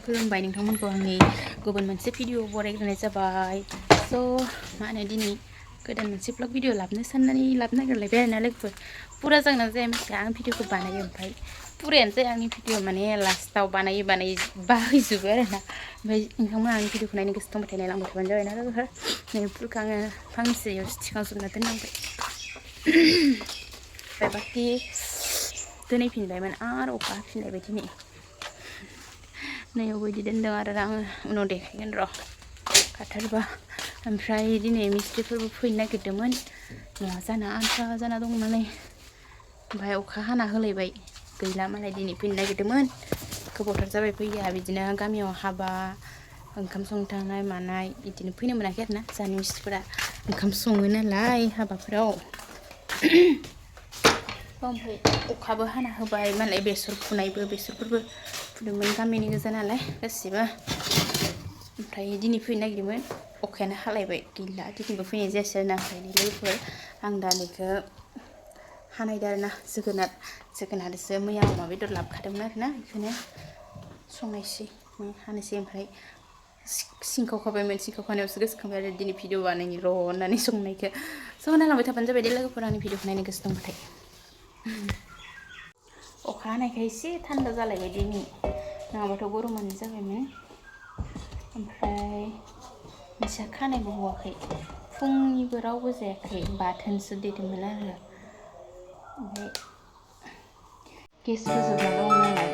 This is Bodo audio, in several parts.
खुलुमबाय नोंथांमोनखौ आंनि गुबुन मोनसे भिडिअ बरायग्रोनाय जाबाय। स' मा होनो दिनै गोदान मोनसे ब्लग भिडिअ लाबोनो साननानै लाबोनो नागिरलायबाय आरोना लोगोफोर। पुरा जागोन ना जाया मिथिया, आं भिडिअखौ बानायो ओमफ्राय पुरायानो जाया आंनि भिडिअ, माने लास्टाव बानायै बाहैजोबो आरोना। ओमफ्राय नोंथांमोना आंनि भिडिअखौ नायनो गोसो दंबाथाय नायलांबाय थाबानो जाबाय ना लोगोफोर। नै फुलखौ आङो फांसेयाव थिखांजोबना दोननांबाय। ओमफ्राय बाखि दोनहैफिनबायमोन आरो अखा हाफिनलायबाय दिनै। नैयावबो बिदि दोनदों आरो आङो उनाव देखायगोन र' खाथारबा। ओमफ्राय दिनै मिस्ट्रिफोरबो फैनो नागिरदोंमोन, न'आ जाना आन्था जाना दं नालाय। ओमफ्राय अखा हाना होलायबाय, गैला मालाय दिनै फैनो नागिरदोंमोन। गोबावथार जाबाय फैया, बिदिनो गामियाव हाबा ओंखाम संनाय मानाय बिदिनो फैनो मोनाखै आरोना। जोंहानि मिस्ट्रिफोरा ओंखाम सङो नालाय हाबाफोराव। ओमफ्राय अखाबो हाना होबाय मालाय, बेसर बेसरफोरबो फुदोंमोन गामिनि गोजा नालाय गासिबो। ओमफ्राय दिनै फैनो नागिरदोंमोन, अखायानो हालायबाय, गैला दिनैबो फैनाय जायासै आरोना। ओमफ्राय लोगोफोर आं दा बेखौ हानायदों आरोना। जोगोनारजों मैया अमा बेदर लाबोखादोंमोन आरोना, बेखौनो संनायसै हानोसै। ओमफ्राय सिंखावखाबायमोन, सिंखावखानायावसो गोसोखांबाय आरो दिनै भिडिअ बानायनि र' होननानै संनायखौ। स' नायलांबाय थाबानो जाबाय दे लोगोफोर आंनि भिडिअखौ नायनो गोसो दंबाथाय। अखा हानायखाय एसे थान्दा जालायबाय दिनै, नङाबाथ' गरमानो जाबायमोन। ओमफ्राय नोंसा खानायबो हवाखै, फुंनिबो रावबो जायाखै, बाथोनसो देदोंमोन आरो। ओमफ्राय गेसबो जोबना दं नालाय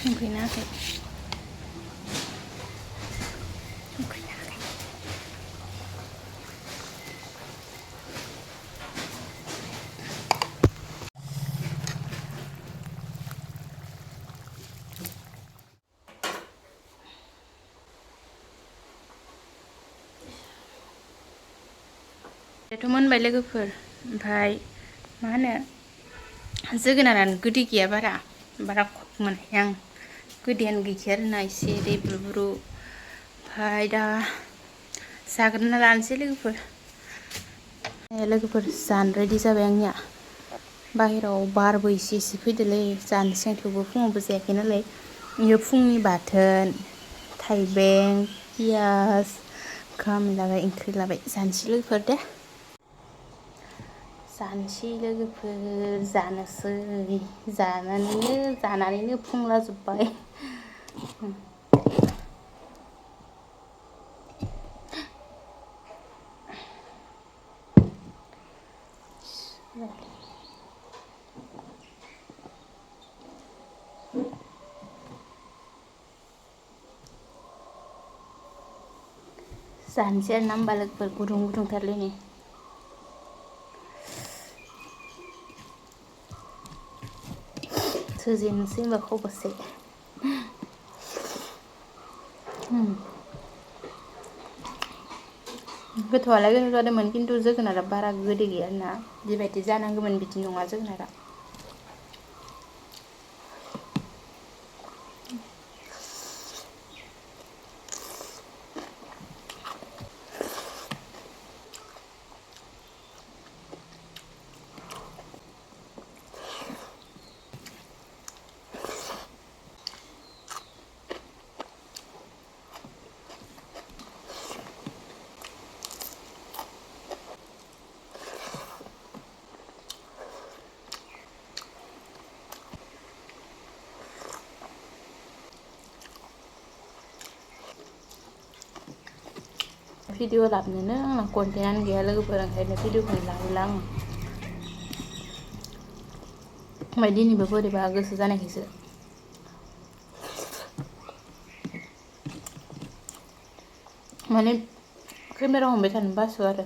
संख्रि नाङाखै, संख्रि नाङाखै। दाथ' मोनबाय लोगोफोर ओमफ्राय मा होनो जोगोनारानो गोदै गैया बारा खम मोनहाय आं गोदैयानो गैखाया आरोना एसे दैब्रुब्रु ओमफ्राय दा जाग्रोना लानोसै लोगोफोर जानो रेडि जाबाय आंनिया बाहेराव बारबो एसे एसे फैदोलै जानोसै आं थेवबो फुङावबो जायाखै नालाय इयो फुंनि बाथोन थाइबें पियास ओंखाम लाबाय ओंख्रि लाबाय जानोसै लोगोफोर दे जानोसै लोगोफोर जानोसै जानानैनो फुंलाजोब्बाय जानोसै आरो ना होमबा लोगोफोर गुदुं गुदुंथारलै नै सोजेननोसै होमबा खब'से गोथावआलाय गोथाव जादोंमोन खिन्थु जोगोनारा बारा गोदै गैया आरोना जिबायदि जानांगौमोन बिदि नङा जोगोनारा भिडिअ लाबोनोनो आंना कन्टेन्टआनो गैया लोगोफोर ओंखायनो भिडिअखौनो लाबोला आङो ओमफ्राय दिनैबो बोरैबा गोसो जानायखायसो माने केमेरा हमबाय थानो बासो आरो